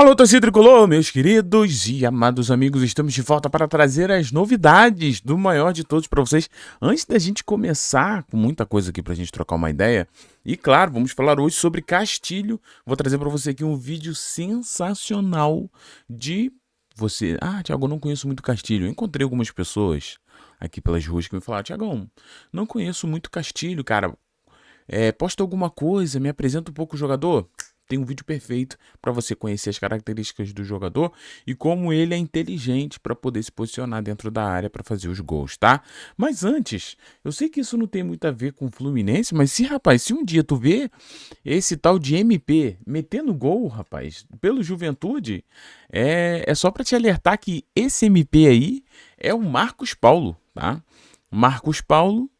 Alô, torcida tricolor, meus queridos e amados amigos, estamos de volta para trazer as novidades do maior de todos para vocês. Antes da gente começar com muita coisa aqui para a gente trocar uma ideia, e claro, vamos falar hoje sobre Castilho. Vou trazer para você aqui um vídeo sensacional de você. Ah, Thiago, eu não conheço muito Castilho. Eu encontrei algumas pessoas aqui pelas ruas que me falaram: Thiagão, não conheço muito Castilho, cara. Posta alguma coisa, me apresenta um pouco o jogador. Tem um vídeo perfeito para você conhecer as características do jogador e como ele é inteligente para poder se posicionar dentro da área para fazer os gols, tá? Mas antes, eu sei que isso não tem muito a ver com o Fluminense, mas se um dia tu vê esse tal de MP metendo gol, rapaz, pelo Juventude, é só para te alertar que esse MP aí é o Marcos Paulo, tá? Marcos Paulo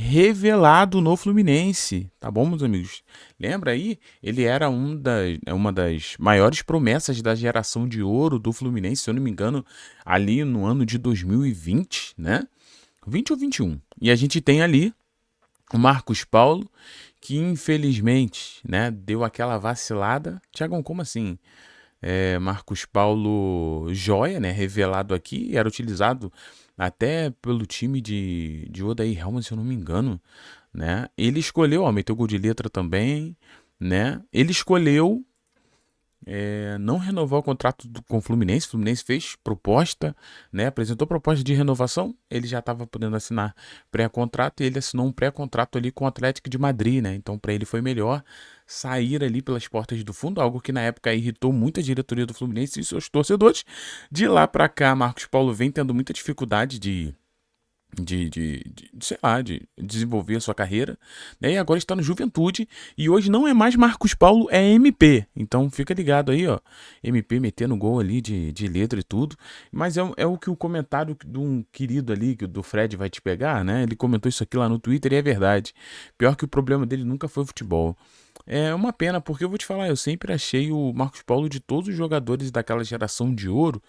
revelado no Fluminense, tá bom, meus amigos? Lembra aí? Ele era uma das maiores promessas da geração de ouro do Fluminense, se eu não me engano, ali no ano de 2020, né? 20 ou 21. E a gente tem ali o Marcos Paulo, que infelizmente, né, deu aquela vacilada. Thiago, como assim? Marcos Paulo Joia, né, revelado aqui, era utilizado até pelo time de Odair Helman, se eu não me engano, né? Ele escolheu, ó, meteu gol de letra também, né? Ele escolheu não renovar o contrato com o Fluminense. O Fluminense fez proposta, né? Apresentou proposta de renovação. Ele já estava podendo assinar pré-contrato e ele assinou um pré-contrato ali com o Atlético de Madrid, né? Então, para ele foi melhor sair ali pelas portas do fundo, algo que na época irritou muito a diretoria do Fluminense e seus torcedores. De lá para cá, Marcos Paulo vem tendo muita dificuldade sei lá, de desenvolver a sua carreira, né? E agora está no Juventude e hoje não é mais Marcos Paulo, é MP. Então fica ligado aí, ó, MP metendo gol ali de letra e tudo, mas é o que o comentário de um querido ali, do Fred vai te pegar, né? Ele comentou isso aqui lá no Twitter e é verdade. Pior que o problema dele nunca foi futebol. É uma pena, porque eu vou te falar, eu sempre achei o Marcos Paulo, de todos os jogadores daquela geração de ouro,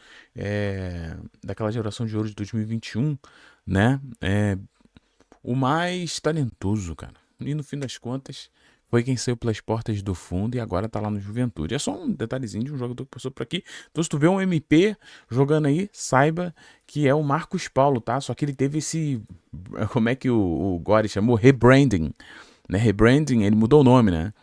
daquela geração de ouro de 2021, né? O mais talentoso, cara. E no fim das contas, foi quem saiu pelas portas do fundo e agora tá lá no Juventude. É só um detalhezinho de um jogador que passou por aqui. Então, se tu vê um MP jogando aí, saiba que é o Marcos Paulo, tá? Só que ele teve esse. Como é que o Gore chamou? Rebranding. Né? Rebranding, ele mudou o nome, né?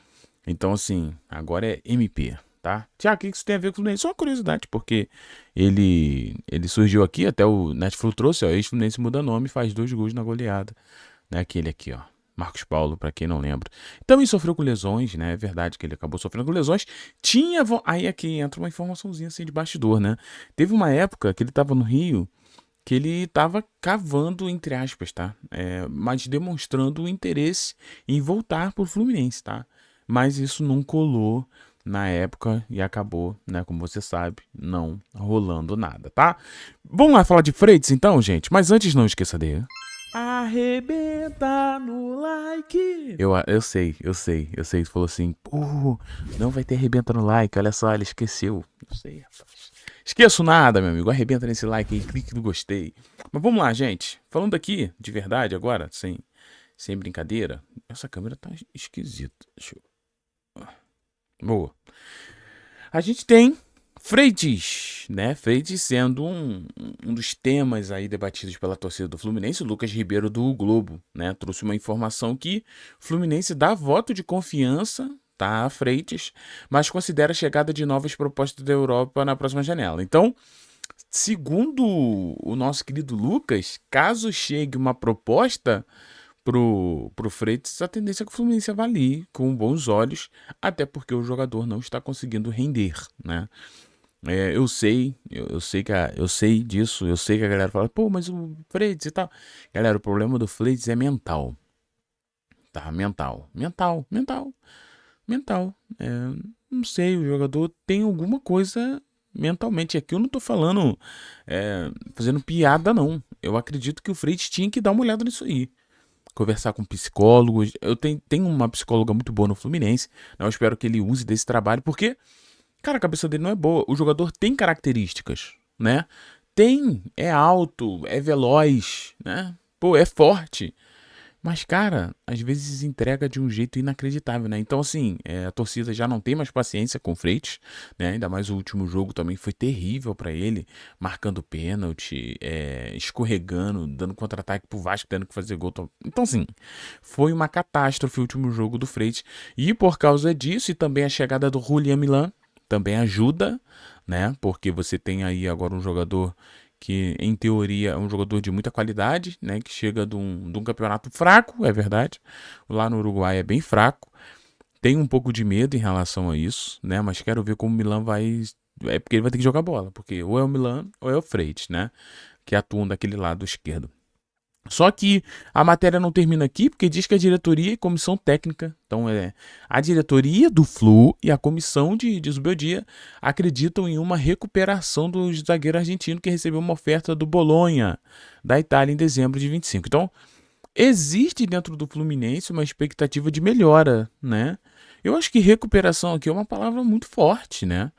Então, assim, agora é MP, tá? Tiago, o que isso tem a ver com o Fluminense? Só uma curiosidade, porque ele surgiu aqui, até o Netflix trouxe, ó, ex-Fluminense muda nome e faz 2 gols na goleada, né? Aquele aqui, ó, Marcos Paulo, pra quem não lembra. Também sofreu com lesões, né? É verdade que ele acabou sofrendo com lesões. Aí aqui entra uma informaçãozinha assim de bastidor, né? Teve uma época que ele tava no Rio, que ele tava cavando, entre aspas, tá? Mas demonstrando o interesse em voltar pro Fluminense, tá? Mas isso não colou na época e acabou, né, como você sabe, não rolando nada, tá? Vamos lá falar de Freitas então, gente? Mas antes, não esqueça de arrebenta no like. Eu sei. Você falou assim, pô, não vai ter arrebenta no like, olha só, ele esqueceu. Eu sei, rapaz. Esqueço nada, meu amigo, arrebenta nesse like aí, clique no gostei. Mas vamos lá, gente. Falando aqui, de verdade agora, sem brincadeira, essa câmera tá esquisita. Deixa eu... Boa. A gente tem Freitas, né? Freitas sendo um dos temas aí debatidos pela torcida do Fluminense. O Lucas Ribeiro do Globo, né, trouxe uma informação que o Fluminense dá voto de confiança, tá, a Freitas, mas considera a chegada de novas propostas da Europa na próxima janela. Então, segundo o nosso querido Lucas, caso chegue uma proposta pro Freitas, a tendência é que o Fluminense avalie com bons olhos, até porque o jogador não está conseguindo render, né? Eu sei disso, eu sei que a galera fala, pô, mas o Freitas e tal. Galera, o problema do Freitas é mental, tá? Mental. Não sei, o jogador tem alguma coisa mentalmente. Aqui eu não tô falando, fazendo piada, não. Eu acredito que o Freitas tinha que dar uma olhada nisso aí. Conversar com psicólogos. Eu tenho uma psicóloga muito boa no Fluminense, né? Eu espero que ele use desse trabalho, porque, cara, a cabeça dele não é boa. O jogador tem características, né? É alto, é veloz, né? Pô, é forte. Mas, cara, às vezes entrega de um jeito inacreditável, né? Então, assim, a torcida já não tem mais paciência com o Freitas, né? Ainda mais o último jogo também foi terrível pra ele, marcando pênalti, escorregando, dando contra-ataque pro Vasco, tendo que fazer gol. Então, assim, foi uma catástrofe o último jogo do Freitas. E por causa disso, e também a chegada do Julian Milan, também ajuda, né? Porque você tem aí agora um jogador que em teoria é um jogador de muita qualidade, né, que chega de um campeonato fraco, é verdade, lá no Uruguai é bem fraco, tenho um pouco de medo em relação a isso, né, mas quero ver como o Milan vai, porque ele vai ter que jogar bola, porque ou é o Milan ou é o Freitas, né, que atuam daquele lado esquerdo. Só que a matéria não termina aqui, porque diz que a diretoria e comissão técnica, então a diretoria do Flu e a comissão de Zubeldia acreditam em uma recuperação do zagueiro argentino que recebeu uma oferta do Bolonha, da Itália, em dezembro de 25. Então, existe dentro do Fluminense uma expectativa de melhora, né? Eu acho que recuperação aqui é uma palavra muito forte, né?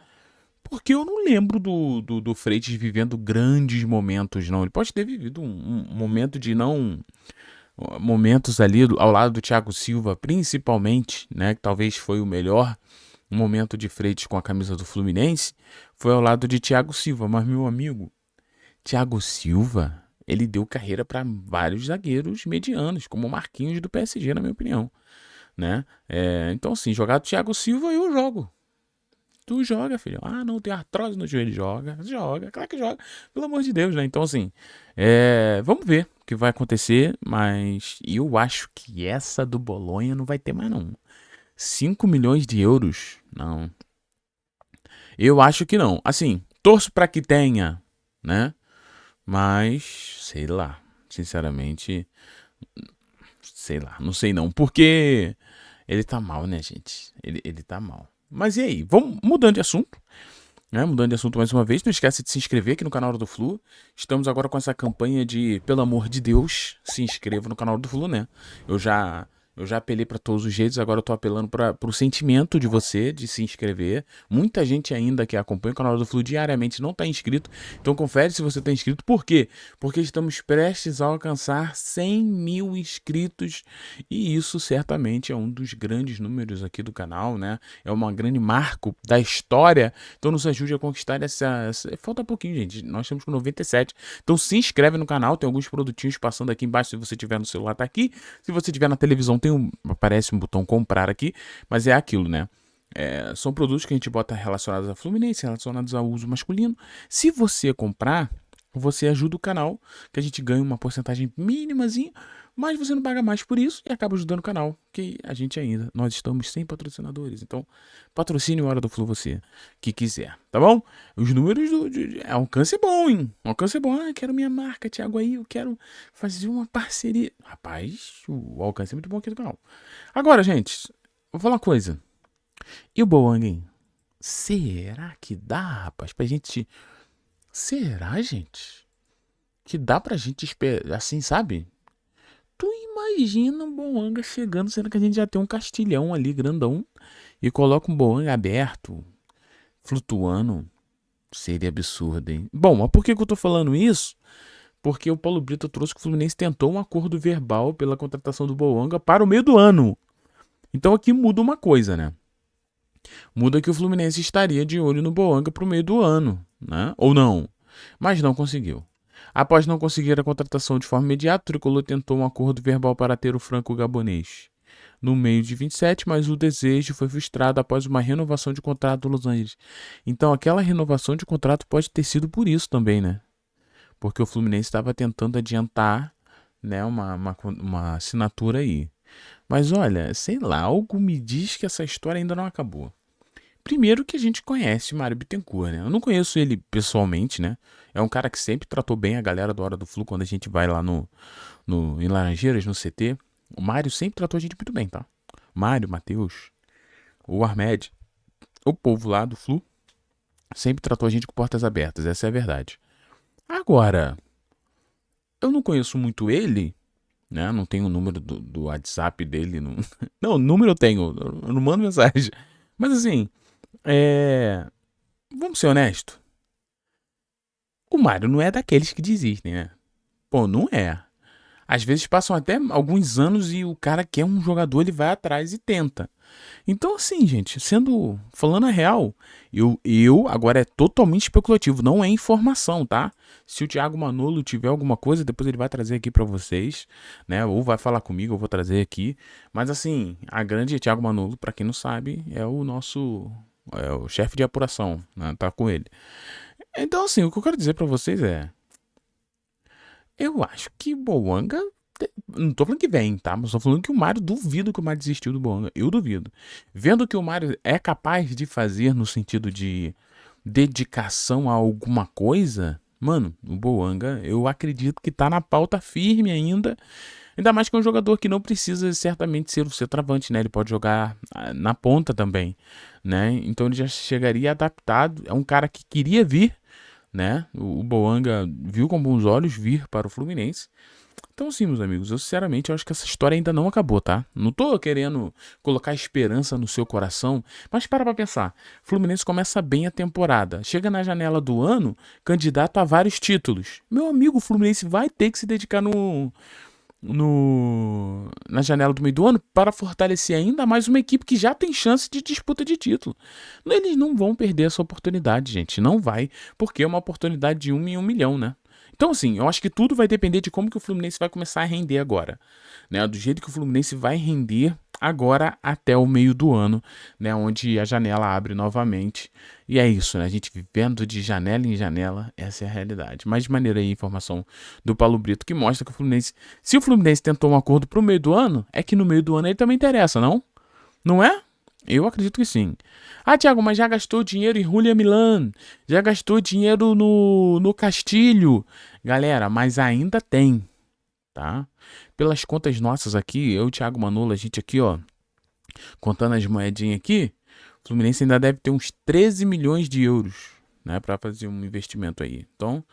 Porque eu não lembro do Freitas vivendo grandes momentos, não. Ele pode ter vivido um momento de não. Momentos ali ao lado do Thiago Silva, principalmente, né? Que talvez foi o melhor momento de Freitas com a camisa do Fluminense. Foi ao lado de Thiago Silva. Mas, meu amigo, Thiago Silva, ele deu carreira para vários zagueiros medianos, como o Marquinhos do PSG, na minha opinião, né? Então, assim, jogar do Thiago Silva eu jogo. Tu joga, filho. Ah, não, tem artrose no joelho. Joga, joga. Claro que joga. Pelo amor de Deus, né? Então, assim, vamos ver o que vai acontecer. Mas eu acho que essa do Bolonha não vai ter mais, não. 5 milhões de euros? Não. Eu acho que não. Assim, torço pra que tenha, né? Mas, sei lá. Sinceramente, sei lá. Não sei não. Porque ele tá mal, né, gente? Ele tá mal. Mas e aí? Vamos mudando de assunto. Né? Mudando de assunto mais uma vez, não esquece de se inscrever aqui no canal do Flu. Estamos agora com essa campanha de, pelo amor de Deus, se inscreva no canal do Flu, né? Eu já apelei para todos os jeitos, agora eu tô apelando para o sentimento de você de se inscrever. Muita gente ainda que acompanha o canal do Flu diariamente não está inscrito, então confere se você está inscrito. Por quê? Porque estamos prestes a alcançar 100 mil inscritos e isso certamente é um dos grandes números aqui do canal, né? É um grande marco da história, então nos ajude a conquistar Falta pouquinho, gente, nós estamos com 97, então se inscreve no canal, tem alguns produtinhos passando aqui embaixo, se você tiver no celular tá aqui, se você tiver na televisão aparece um botão comprar aqui, mas é aquilo, né? São produtos que a gente bota relacionados a Fluminense, relacionados ao uso masculino. Se você comprar, você ajuda o canal, que a gente ganha uma porcentagem mínimazinha, mas você não paga mais por isso e acaba ajudando o canal, que a gente ainda, nós estamos sem patrocinadores. Então, patrocine Hora do Flu você que quiser, tá bom? Os números alcance bom, hein? Alcance bom. Ah, quero minha marca, Thiago, aí, eu quero fazer uma parceria. Rapaz, o alcance é muito bom aqui do canal. Agora, gente, vou falar uma coisa. E o Boang, hein? Será que dá, rapaz, pra gente... Será, gente? Que dá pra gente esperar, assim, sabe? Tu imagina um Boanga chegando, sendo que a gente já tem um castilhão ali, grandão, e coloca um Boanga aberto, flutuando. Seria absurdo, hein? Bom, mas por que eu tô falando isso? Porque o Paulo Brito trouxe que o Fluminense tentou um acordo verbal pela contratação do Boanga para o meio do ano. Então aqui muda uma coisa, né? Muda que o Fluminense estaria de olho no Boanga para o meio do ano, né? Ou não. Mas não conseguiu. Após não conseguir a contratação de forma imediata, o Tricolor tentou um acordo verbal para ter o franco-gabonês no meio de 27, mas o desejo foi frustrado após uma renovação de contrato do Los Angeles. Então aquela renovação de contrato pode ter sido por isso também, né? Porque o Fluminense estava tentando adiantar, né, uma assinatura aí. Mas olha, sei lá, algo me diz que essa história ainda não acabou. Primeiro que a gente conhece o Mário Bittencourt, né? Eu não conheço ele pessoalmente, né? É um cara que sempre tratou bem a galera do Hora do Flu quando a gente vai lá em Laranjeiras, no CT. O Mário sempre tratou a gente muito bem, tá? Mário, Matheus, o Armed, o povo lá do Flu sempre tratou a gente com portas abertas, essa é a verdade. Agora, eu não conheço muito ele, né? Não tenho o número do WhatsApp dele. Não, não, o número eu tenho, eu não mando mensagem. Mas assim, vamos ser honestos. O Mário não é daqueles que desistem, né? Pô, não é. Às vezes passam até alguns anos e o cara quer um jogador, ele vai atrás e tenta. Então, assim, gente, falando a real, agora é totalmente especulativo, não é informação, tá? Se o Thiago Manolo tiver alguma coisa, depois ele vai trazer aqui pra vocês, né? Ou vai falar comigo, eu vou trazer aqui. Mas, assim, a grande Thiago Manolo, pra quem não sabe, é o chefe de apuração, né? Tá com ele. Então, assim, o que eu quero dizer pra vocês é, eu acho que Boanga. Não tô falando que vem, tá? Mas tô falando que o Mário, duvido que o Mário desistiu do Boanga. Eu duvido. Vendo o que o Mário é capaz de fazer no sentido de dedicação a alguma coisa, mano, o Boanga, eu acredito que tá na pauta firme ainda. Ainda mais que é um jogador que não precisa certamente ser o centroavante, né? Ele pode jogar na ponta também, né? Então ele já chegaria adaptado. É um cara que queria vir, né? O Boanga viu com bons olhos vir para o Fluminense. Então, sim, meus amigos, eu sinceramente acho que essa história ainda não acabou, tá? Não tô querendo colocar esperança no seu coração, mas para pra pensar. Fluminense começa bem a temporada. Chega na janela do ano, candidato a vários títulos. Meu amigo, o Fluminense vai ter que se dedicar na janela do meio do ano para fortalecer ainda mais uma equipe que já tem chance de disputa de título. Eles não vão perder essa oportunidade, gente. Não vai, porque é uma oportunidade de 1 em 1 milhão, né? Então, assim, eu acho que tudo vai depender de como que o Fluminense vai começar a render agora, né? Do jeito que o Fluminense vai render agora até o meio do ano, né? Onde a janela abre novamente. E é isso, né? A gente vivendo de janela em janela, essa é a realidade. Mas de maneira aí, informação do Paulo Brito que mostra que o Fluminense, se o Fluminense tentou um acordo pro meio do ano, é que no meio do ano ele também interessa, não? Não é? Eu acredito que sim. Ah, Thiago, mas já gastou dinheiro em Julia Milan, já gastou dinheiro no Castilho. Galera, mas ainda tem, tá? Pelas contas nossas aqui, eu e o Thiago Manolo, a gente aqui, ó, contando as moedinhas aqui, o Fluminense ainda deve ter uns 13 milhões de euros, né, pra fazer um investimento aí. Então,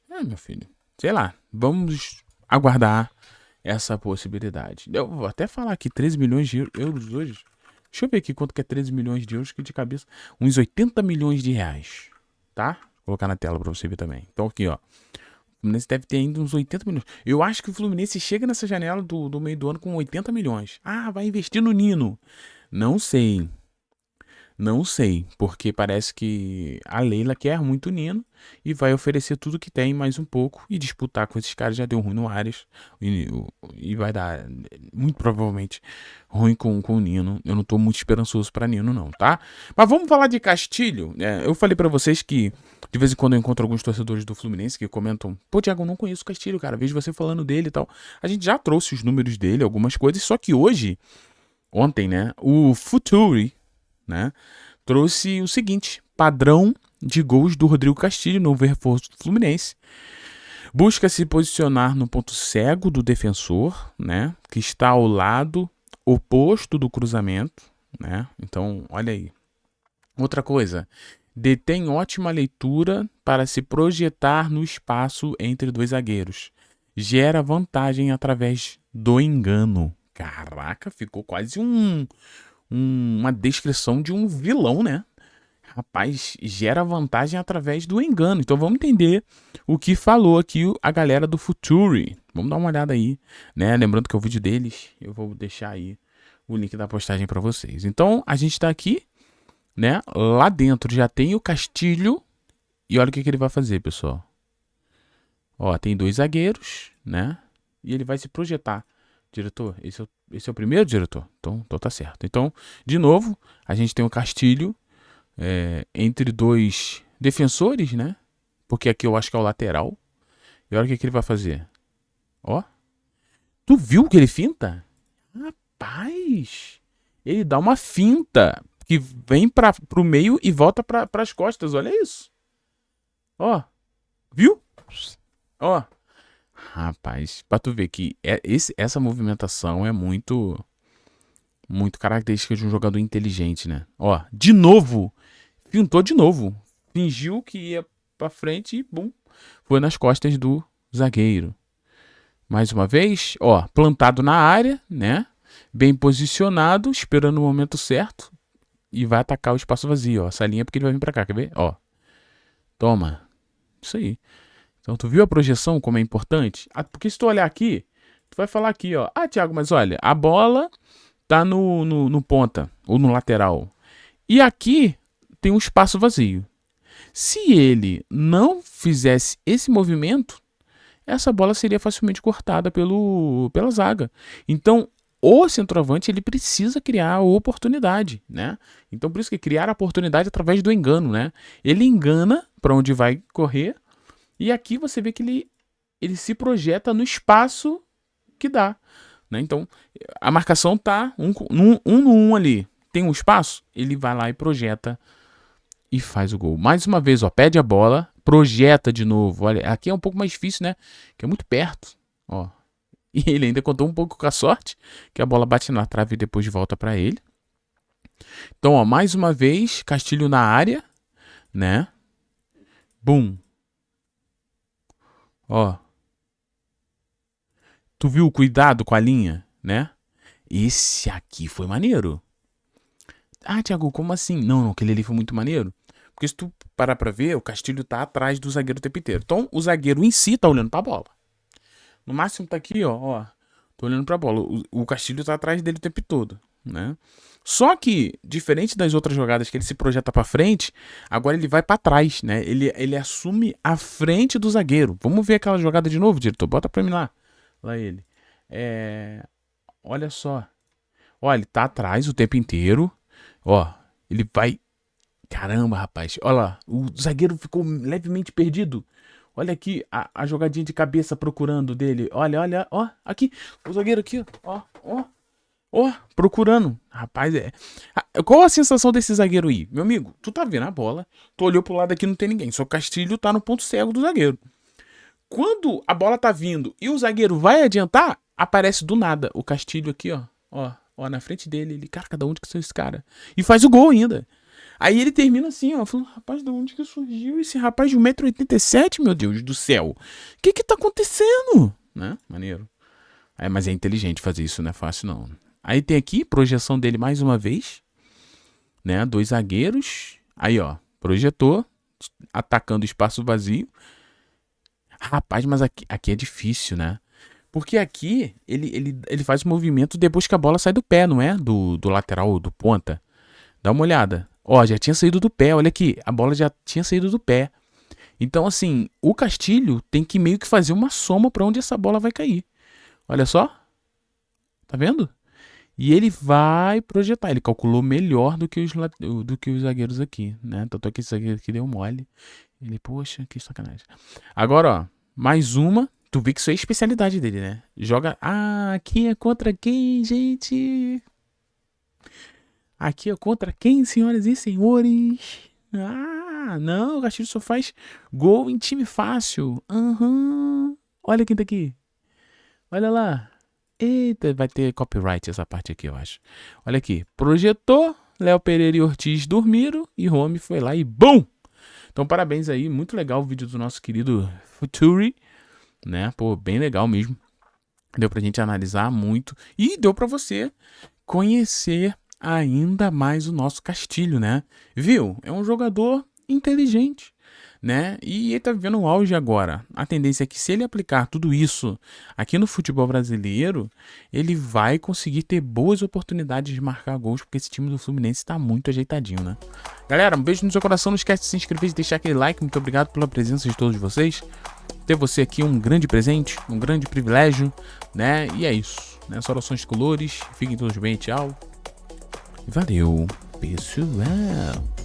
meu filho, sei lá, vamos aguardar essa possibilidade. Eu vou até falar aqui, 13 milhões de euros hoje. Deixa eu ver aqui quanto que é 13 milhões de euros, que de cabeça. Uns 80 milhões de reais. Tá? Vou colocar na tela pra você ver também. Então aqui, ó. O Fluminense deve ter ainda uns 80 milhões. Eu acho que o Fluminense chega nessa janela do meio do ano com 80 milhões. Ah, vai investir no Nino. Não sei. Não sei, porque parece que a Leila quer muito o Nino e vai oferecer tudo que tem, mais um pouco, e disputar com esses caras. Já deu ruim no Arias e vai dar, muito provavelmente, ruim com o Nino. Eu não tô muito esperançoso pra Nino, não, tá? Mas vamos falar de Castilho. Eu falei pra vocês que de vez em quando eu encontro alguns torcedores do Fluminense que comentam: pô, Thiago, eu não conheço o Castilho, cara, vejo você falando dele e tal. A gente já trouxe os números dele, algumas coisas, só que ontem, né, o Futuri, né, trouxe o seguinte: padrão de gols do Rodrigo Castilho, novo reforço do Fluminense. Busca se posicionar no ponto cego do defensor, né, que está ao lado oposto do cruzamento, né? Então, olha aí. Outra coisa, detém ótima leitura para se projetar no espaço entre dois zagueiros. Gera vantagem através do engano. Caraca, ficou quase uma descrição de um vilão, né? Rapaz, gera vantagem através do engano. Então vamos entender o que falou aqui a galera do Futuri. Vamos dar uma olhada aí, né? Lembrando que é o vídeo deles, eu vou deixar aí o link da postagem para vocês. Então a gente tá aqui, né? Lá dentro já tem o Castilho e olha o que ele vai fazer, pessoal. Ó, tem dois zagueiros, né? E ele vai se projetar. Diretor, esse é o primeiro, diretor? Então tá certo. Então, de novo, a gente tem o Castilho entre dois defensores, né? Porque aqui eu acho que é o lateral. E olha o que ele vai fazer. Ó. Tu viu que ele finta? Rapaz! Ele dá uma finta que vem pro meio e volta pras costas. Olha isso. Ó. Viu? Ó. Rapaz, pra tu ver que essa movimentação é muito característica de um jogador inteligente, né? Ó, de novo, fintou de novo. Fingiu que ia pra frente e, bum, foi nas costas do zagueiro. Mais uma vez, ó, plantado na área, né? Bem posicionado, esperando o momento certo. E vai atacar o espaço vazio, ó. Essa linha porque ele vai vir pra cá, quer ver? Ó. Toma. Isso aí. Então, tu viu a projeção como é importante? Porque se tu olhar aqui, Tu vai falar aqui, ó. Ah, Thiago, mas olha, a bola tá no ponta ou no lateral. E aqui tem um espaço vazio. Se ele não fizesse esse movimento, essa bola seria facilmente cortada pela zaga. Então, o centroavante ele precisa criar a oportunidade, né? Então, por isso que criar a oportunidade através do engano, né? Ele engana para onde vai correr e aqui você vê que ele se projeta no espaço que dá, né? Então, a marcação tá um no um ali. Tem um espaço, ele vai lá e projeta e faz o gol. Mais uma vez, ó, pede a bola, projeta de novo. Olha, aqui é um pouco mais difícil, né? Que é muito perto, ó. E ele ainda contou um pouco com a sorte, que a bola bate na trave e depois volta para ele. Então, ó, mais uma vez, Castilho na área, né? Bum. Ó. Tu viu o cuidado com a linha, né? Esse aqui foi maneiro. Ah, Thiago, como assim? Não, aquele ali foi muito maneiro. Porque se tu parar pra ver, o Castilho tá atrás do zagueiro o tempo inteiro. Então, o zagueiro em si tá olhando pra bola. No máximo tá aqui, ó. Tô olhando pra bola. O Castilho tá atrás dele o tempo todo, né? Só que, diferente das outras jogadas que ele se projeta pra frente, agora ele vai pra trás, né? Ele assume a frente do zagueiro. Vamos ver aquela jogada de novo, diretor? Bota pra mim lá. Lá ele. Olha só. Ó, ele tá atrás o tempo inteiro. Ó, ele vai... Caramba, rapaz. Olha lá. O zagueiro ficou levemente perdido. Olha aqui a jogadinha de cabeça procurando dele. Olha. Ó, aqui. O zagueiro aqui, ó. Procurando. Rapaz, qual a sensação desse zagueiro aí? Meu amigo, tu tá vendo a bola. Tu olhou pro lado aqui, não tem ninguém. Só o Castilho tá no ponto cego do zagueiro. Quando a bola tá vindo e o zagueiro vai adiantar, aparece do nada o Castilho aqui, ó, na frente dele. Ele, cara, de onde que são esse cara? E faz o gol ainda. Aí ele termina assim, ó, falando, rapaz, de onde que surgiu esse rapaz de 1,87 m, meu Deus do céu? O que tá acontecendo? Né? Maneiro. Mas é inteligente fazer isso, não é fácil não. Aí tem aqui, projeção dele mais uma vez, né? 2 zagueiros. Aí, ó, projetou, atacando espaço vazio. Rapaz, mas aqui é difícil, né? Porque aqui ele faz o movimento depois que a bola sai do pé, não é? Do lateral, do ponta. Dá uma olhada. Ó, já tinha saído do pé. Olha aqui, a bola já tinha saído do pé. Então, assim, o Castilho tem que meio que fazer uma soma para onde essa bola vai cair. Olha só. Tá vendo? E ele vai projetar. Ele calculou melhor do que os zagueiros aqui, né? Tanto é que esse zagueiro aqui deu mole. Ele, poxa, que sacanagem. Agora, ó, mais uma. Tu vê que isso é a especialidade dele, né? Joga... Ah, aqui é contra quem, gente? Aqui é contra quem, senhoras e senhores? Ah, não, o Castilho só faz gol em time fácil. Olha quem tá aqui. Olha lá. Eita, vai ter copyright essa parte aqui, eu acho. Olha aqui. Projetou, Léo Pereira e Ortiz dormiram e Rome foi lá e BUM! Então, parabéns aí. Muito legal o vídeo do nosso querido Futuri, né? Pô, bem legal mesmo. Deu pra gente analisar muito e deu pra você conhecer ainda mais o nosso Castilho, né? Viu? É um jogador inteligente, né? E ele tá vivendo o auge agora. A tendência é que se ele aplicar tudo isso aqui no futebol brasileiro, ele vai conseguir ter boas oportunidades de marcar gols, porque esse time do Fluminense tá muito ajeitadinho, né? Galera, um beijo no seu coração, não esquece de se inscrever e deixar aquele like. Muito obrigado pela presença de todos vocês. Ter você aqui é um grande presente, um grande privilégio, né? E é isso, né? Saudações colores, fiquem todos bem, tchau. Valeu, pessoal.